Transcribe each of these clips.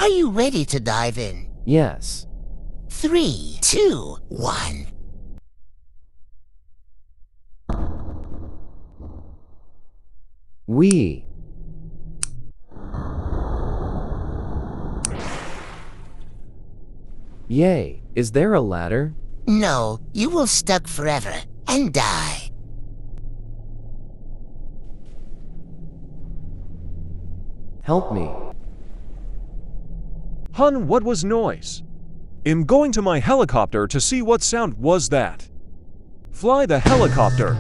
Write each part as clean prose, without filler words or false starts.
Are you ready to dive in? Yes. 3, 2, 1. We. Yay, is there a ladder? No, you will stuck forever and die. Help me. Hun, what was noise? I'm going to my helicopter to see what sound was that. Fly the helicopter.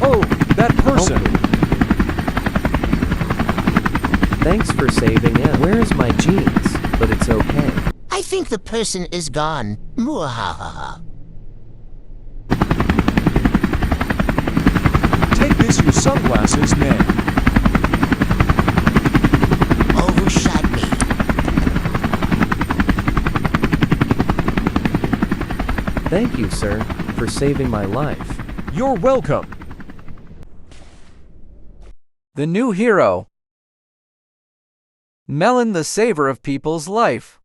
Oh, that person. Thanks for saving him. Where's my jeans? But it's okay. I think the person is gone. Muahaha. Take this, your sunglasses, man. Overshot me. Thank you, sir, for saving my life. You're welcome. The new hero. Melon, the saver of people's life.